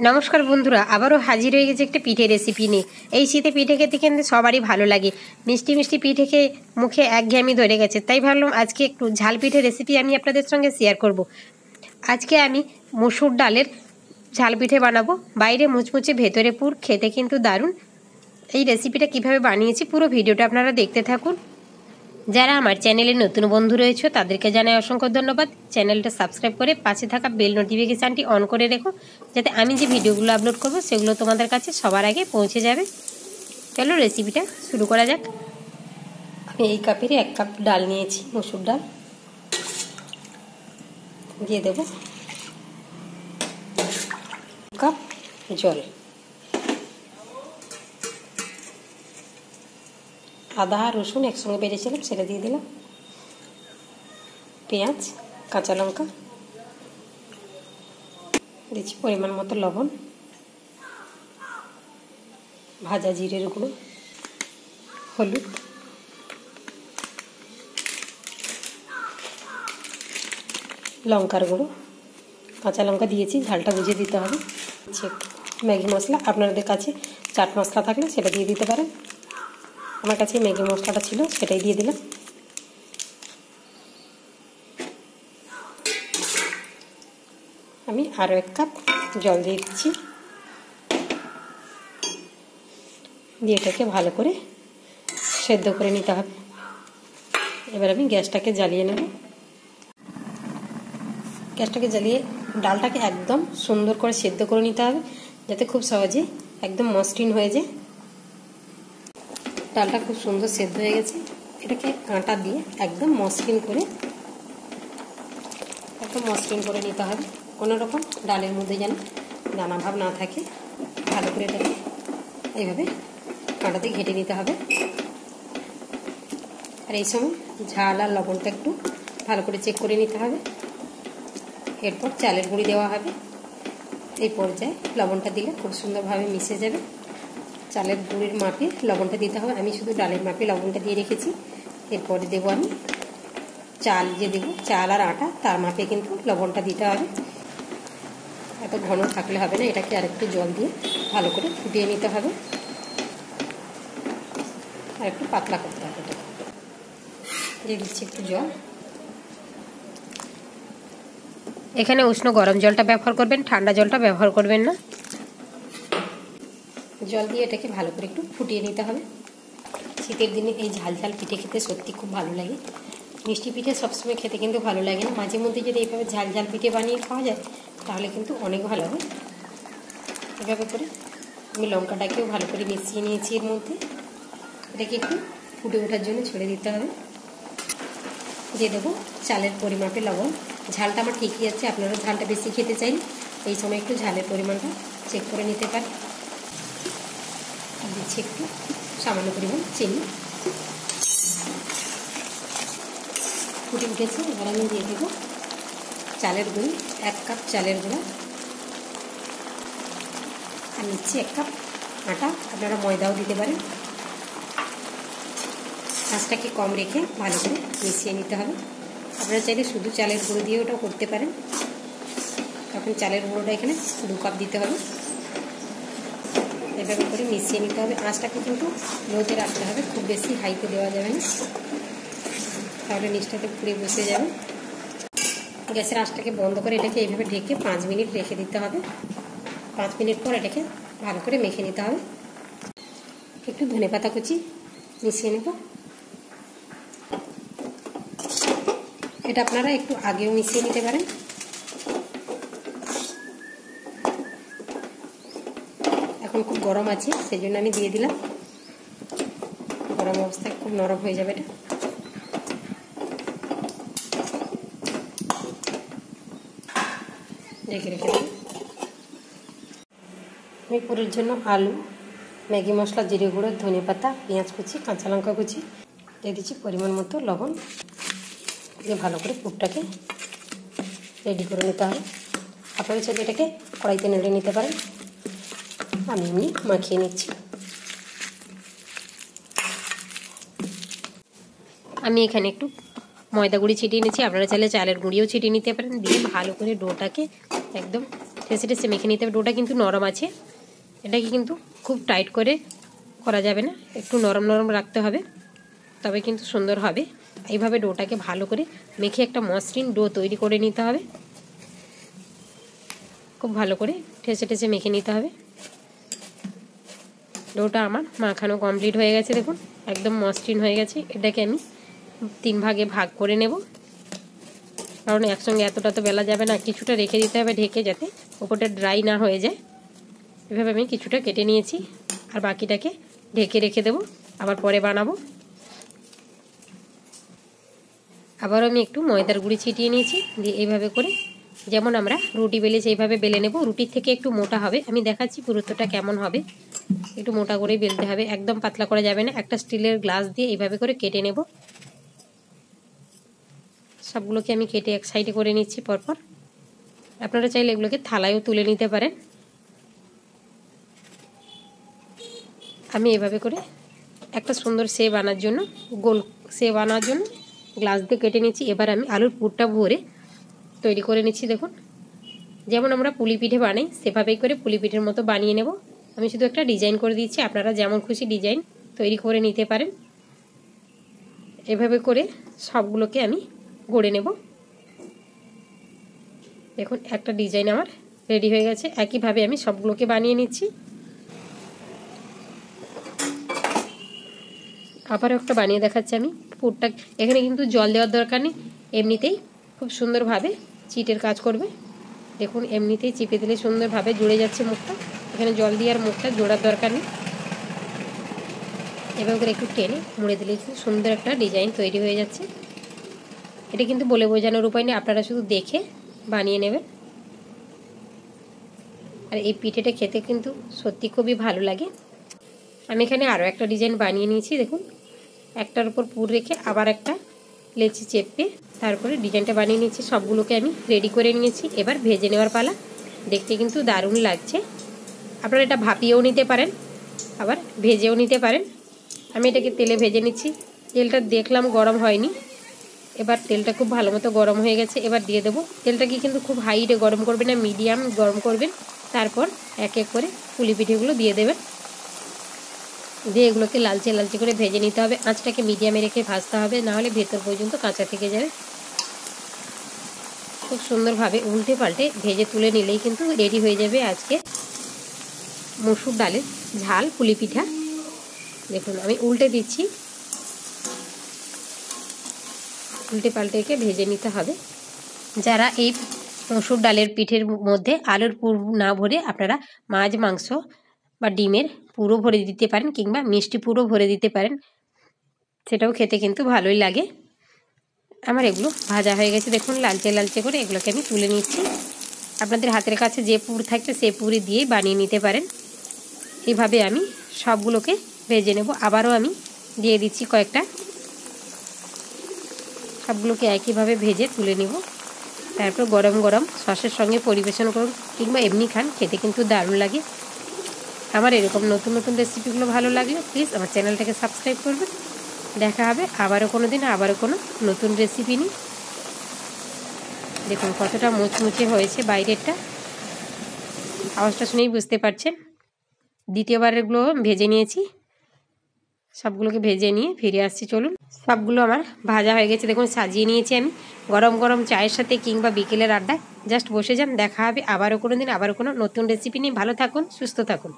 নমস্কার বন্ধুরা, আবারও হাজির হয়ে গেছে একটা পিঠে রেসিপি নিয়ে। এই শীতে পিঠে খেতে কিন্তু সবারই ভালো লাগে। মিষ্টি মিষ্টি পিঠে খেয়ে মুখে একঘেয়েমি ধরে গেছে, তাই ভাবলাম আজকে একটু ঝাল পিঠে রেসিপি আমি আপনাদের সঙ্গে শেয়ার করব। আজকে আমি মসুর ডালের ঝাল পিঠে বানাবো। বাইরে মুচমুচে, ভেতরে পুর, খেতে কিন্তু দারুণ। এই রেসিপিটা কিভাবে বানিয়েছি পুরো ভিডিওটা আপনারা দেখতে থাকুন। যারা আমার চ্যানেলে নতুন বন্ধু রয়েছে তাদেরকে জানাই অসংখ্য ধন্যবাদ। চ্যানেলটা সাবস্ক্রাইব করে পাশে থাকা বেল নোটিফিকেশানটি অন করে রেখো, যাতে আমি যে ভিডিওগুলো আপলোড করব সেগুলো তোমাদের কাছে সবার আগে পৌঁছে যাবে। চলো রেসিপিটা শুরু করা যাক। আমি এই কাপেরই 1 কাপ ডাল নিয়েছি, মসুর ডাল। দিয়ে দেব 1 কাপ জল, আদা রসুন একসঙ্গে বেড়েছিলাম সেটা দিয়ে দিলাম, পেঁয়াজ, কাঁচা লঙ্কা দিচ্ছি, পরিমাণ মতো লবণ, ভাজা জিরের গুঁড়ো, হলুদ, লঙ্কার গুঁড়ো, কাঁচা লঙ্কা দিয়েছি, ঝালটা বুঝে দিতে হবে। ম্যাগি মশলা, আপনাদের কাছে চাট মশলা থাকলে সেটা দিয়ে দিতে পারেন। আমার কাছে ম্যাগি মশলাটা ছিল, সেটাই দিয়ে দিলাম। আমি আরও 1 কাপ জল দিয়ে দিচ্ছি, দিয়ে এটাকে ভালো করে সেদ্ধ করে নিতে হবে। এবার আমি গ্যাসটাকে জ্বালিয়ে নেব। গ্যাসটাকে জ্বালিয়ে ডালটাকে একদম সুন্দর করে সেদ্ধ করে নিতে হবে, যাতে খুব সহজে একদম মসৃণ হয়ে যায়। ডালটা খুব সুন্দর সেদ্ধ হয়ে গেছে, এটাকে কাঁটা দিয়ে একদম মসৃণ করে নিতে হবে। কোনো রকম ডালের মধ্যে যেন দানা ভাব না থাকে। ভালো করে এটাকে এইভাবে কাঁটাতে ঘেঁটে নিতে হবে। আর এই সময় ঝাল আর লবণটা একটু ভালো করে চেক করে নিতে হবে। এরপর চালের গুঁড়ি দেওয়া হবে। এই পর্যায়ে লবণটা দিলে খুব সুন্দরভাবে মিশে যাবে। চালের গুঁড়ির মাপে লবণটা দিতে হবে, আমি শুধু ডালের মাপে লবণটা দিয়ে রেখেছি। এরপরে দেবো আমি চাল, যে দেবো চাল আর আটা তার মাপে কিন্তু লবণটা দিতে হবে। এত ঘন থাকলে হবে না, এটাকে আরেকটু জল দিয়ে ভালো করে ফুটিয়ে নিতে হবে, আর একটু পাতলা করতে হবে। এটা দিয়ে দিচ্ছি একটু জল। এখানে উষ্ণ গরম জলটা ব্যবহার করবেন, ঠান্ডা জলটা ব্যবহার করবেন না। জল দিয়ে এটাকে ভালো করে একটু ফুটিয়ে নিতে হবে। শীতের দিনে এই ঝাল ঝাল পিঠে খেতে সত্যি খুব ভালো লাগে। মিষ্টি পিঠে সবসময় খেতে কিন্তু ভালো লাগে না, মাঝে মধ্যে যদি এইভাবে ঝাল ঝাল পিঠে বানিয়ে খাওয়া যায় তাহলে কিন্তু অনেক ভালো হবে। এভাবে করে আমি লঙ্কাটাকেও ভালো করে মিশিয়ে নিয়েছি এর মধ্যে। এটাকে একটু ফুটে ওঠার জন্য ছেড়ে দিতে হবে। দিয়ে দেবো চালের পরিমাপে লবণ। ঝালটা আমার ঠিকই আছে, আপনারা ঝালটা বেশি খেতে চাইলে এই সময় একটু ঝালের পরিমাণটা চেক করে নিতে পারেন। দিচ্ছি একটু সামান্য পরিমাণ চিনি। ফুটে উঠেছে, এবার আমি দিয়ে দেবো চালের গুঁড়ি, 1 কাপ চালের গুঁড়া। আর নিচ্ছি 1 কাপ আটা, আপনারা ময়দাও দিতে পারেন। আঁচটাকে কম রেখে ভালো করে মিশিয়ে নিতে হবে। আপনারা চাইলে শুধু চালের গুঁড়ো দিয়ে ওটাও করতে পারেন। তখন চালের গুঁড়োটা এখানে 2 কাপ দিতে হবে। এভাবে করে মিশিয়ে নিতে হবে। আঁচটাকে কিন্তু লোতে রাখতে হবে, খুব বেশি হাইতে দেওয়া যাবে না, তাহলে নিচটাতে পুড়ে বসে যাবে। গ্যাসের আঁচটাকে বন্ধ করে এটাকে এইভাবে ঢেকে 5 মিনিট রেখে দিতে হবে। 5 মিনিট পর এটাকে ভালো করে মেখে নিতে হবে। একটু ধনেপাতা কুচি মিশিয়ে নেব। এটা আপনারা একটু আগেও মিশিয়ে নিতে পারেন। এখন খুব গরম আছে, সেই জন্য আমি দিয়ে দিলাম। গরম অবস্থায় খুব নরম হয়ে যাবে এটা। রেখে দেবো। আমি পুরের জন্য আলু, ম্যাগি মশলা, জিরে গুঁড়ো, ধনেপাতা, পেঁয়াজ কুচি, কাঁচা লঙ্কা কুচি দিয়ে দিচ্ছি, পরিমাণ মতো লবণ দিয়ে ভালো করে পুরটাকে রেডি করে নিতে হবে। আপনারা চাইলে এটাকে কড়াইতে নেড়ে নিতে পারেন, আমি এমনি মাখিয়ে নিচ্ছি। আমি এখানে একটু ময়দা গুঁড়ি ছিটিয়ে নিচ্ছি, আপনারা চাইলে চালের গুঁড়িও ছিটিয়ে নিতে পারেন। দিয়ে ভালো করে ডোটাকে একদম ঠেসে ঠেসে মেখে নিতে হবে। ডোটা কিন্তু নরম আছে, এটাকে কিন্তু খুব টাইট করে করা যাবে না, একটু নরম নরম রাখতে হবে, তবে কিন্তু সুন্দর হবে। এইভাবে ডোটাকে ভালো করে মেখে একটা মসৃণ ডো তৈরি করে নিতে হবে। খুব ভালো করে ঠেসে ঠেসে মেখে নিতে হবে। ডোটা আমার মাখানো কমপ্লিট হয়ে গেছে, দেখুন একদম মসৃণ হয়ে গেছে। এটাকে আমি 3 ভাগে ভাগ করে নেব, কারণ একসঙ্গে এতটা তো বেলা যাবে না, কিছুটা রেখে দিতে হবে ঢেকে, যাতে ওপরটা ড্রাই না হয়ে যায়। এভাবে আমি কিছুটা কেটে নিয়েছি, আর বাকিটাকে ঢেকে রেখে দেব, আবার পরে বানাবো। আবার আমি একটু ময়দার গুঁড়ি ছিটিয়ে নিয়েছি, দিয়ে এইভাবে করে যেমন আমরা রুটি বেলেছি এইভাবে বেলে নেব। রুটির থেকে একটু মোটা হবে, আমি দেখাচ্ছি পুরুত্বটা কেমন হবে। একটু মোটা করেই বেলতে হবে, একদম পাতলা করা যাবে না। একটা স্টিলের গ্লাস দিয়ে এইভাবে করে কেটে নেব। সবগুলোকে আমি কেটে এক সাইডে করে নিচ্ছি পরপর। আপনারা চাইলে এগুলোকে থালায়ও তুলে নিতে পারেন। আমি এভাবে করে একটা সুন্দর শেপ আনার জন্য, গোল শেপ আনার জন্য গ্লাস দিয়ে কেটে নিচ্ছি। এবার আমি আলুর পুরটা ভরে তৈরি করে নিচ্ছি। দেখুন যেমন আমরা পুলি পিঠে বানাই সেভাবেই করে পুলি পিঠের মতো বানিয়ে নেব। আমি শুধু একটা ডিজাইন করে দিচ্ছি, আপনারা যেমন খুশি ডিজাইন তৈরি করে নিতে পারেন। এভাবে করে সবগুলোকে আমি গড়ে নেব। দেখুন একটা ডিজাইন আমার রেডি হয়ে গেছে। একইভাবে আমি সবগুলোকে বানিয়ে নিচ্ছি। আবারও একটা বানিয়ে দেখাচ্ছি আমি। পুরটা এখানে কিন্তু জল দেওয়ার দরকার নেই, এমনিতেই খুব সুন্দরভাবে চিটের কাজ করবে। দেখুন এমনিতেই চিপে দিলে সুন্দরভাবে জুড়ে যাচ্ছে মুখটা, এখানে জল দিয়ে আর মুখটা জোড়ার দরকার নেই। এভাবে করে একটু টেনে মুড়ে দিলে সুন্দর একটা ডিজাইন তৈরি হয়ে যাচ্ছে। এটা কিন্তু বলে বোঝানোর উপায় নেই, আপনারা শুধু দেখে বানিয়ে নেবেন। আর এই পিঠেটা খেতে কিন্তু সত্যি খুবই ভালো লাগে। আমি এখানে আরও একটা ডিজাইন বানিয়ে নিয়েছি। দেখুন একটার উপর পুর রেখে আবার একটা লেচি চেপে তারপরে ডিজাইনটা বানিয়ে নিয়েছি। সবগুলোকে আমি রেডি করে নিয়েছি, এবার ভেজে নেওয়ার পালা। দেখতে কিন্তু দারুণ লাগছে। আপনারা এটা ভাপিয়েও নিতে পারেন, আবার ভেজেও নিতে পারেন। আমি এটাকে তেলে ভেজে নিচ্ছি। তেলটা দেখলাম গরম হয়নি, এবার তেলটা খুব ভালো মতো গরম হয়ে গেছে। এবার দিয়ে দেবো। তেলটাকে কিন্তু খুব হাইটে গরম করবেন না, মিডিয়াম গরম করবেন। তারপর এক এক করে পুলি পিঠেগুলো দিয়ে দেবেন, দিয়ে এগুলোকে লালচে লালচে করে ভেজে নিতে হবে। আঁচটাকে মিডিয়ামে রেখে ভাজতে হবে, নাহলে ভেতর পর্যন্ত কাঁচা থেকে যাবে। খুব সুন্দরভাবে উল্টে পাল্টে ভেজে তুলে নিলেই কিন্তু রেডি হয়ে যাবে আজকে মসুর ডালের ঝাল পুলি পিঠা। দেখুন আমি উল্টে দিচ্ছি, উল্টে পাল্টে একে ভেজে নিতে হবে। যারা এই মসুর ডালের পিঠের মধ্যে আলুর পুর না ভরে আপনারা মাছ মাংস বা ডিমের পুরো ভরে দিতে পারেন, কিংবা মিষ্টি পুরো ভরে দিতে পারেন, সেটাও খেতে কিন্তু ভালোই লাগে। আমার এগুলো ভাজা হয়ে গেছে, দেখুন লালচে লালচে করে। এগুলোকে আমি তুলে নিচ্ছি। আপনাদের হাতের কাছে যে পুর থাকবে সে পুরি দিয়েই বানিয়ে নিতে পারেন। এইভাবে আমি সবগুলোকে ভেজে নেব। আবারও আমি দিয়ে দিচ্ছি কয়েকটা, সবগুলোকে একইভাবে ভেজে তুলে নেব। তারপর গরম গরম সসের সঙ্গে পরিবেশন করুন, কিংবা এমনি খান, খেতে কিন্তু দারুণ লাগে। আমার এরকম নতুন নতুন রেসিপিগুলো ভালো লাগলে প্লিজ আমার চ্যানেলটাকে সাবস্ক্রাইব করবেন। দেখা হবে আবারও কোনো দিন আবারও কোনো নতুন রেসিপি নিয়ে। দেখুন কতটা মুচমুচে হয়েছে বাইরেরটা, আওয়াজটা শুনেই বুঝতে পারছেন। দ্বিতীয়বারেরগুলো ভেজে নিয়েছি, সবগুলোকে ভেজে নিয়ে ফিরে আসছি। চলুন, সবগুলো আমার ভাজা হয়ে গেছে। দেখুন সাজিয়ে নিয়েছি আমি গরম গরম চায়ের সাথে, কিংবা বিকেলের আড্ডায় জাস্ট বসে যান। দেখা হবে আবারও কোনো দিন আবারও কোনো নতুন রেসিপি নিয়ে। ভালো থাকুন, সুস্থ থাকুন।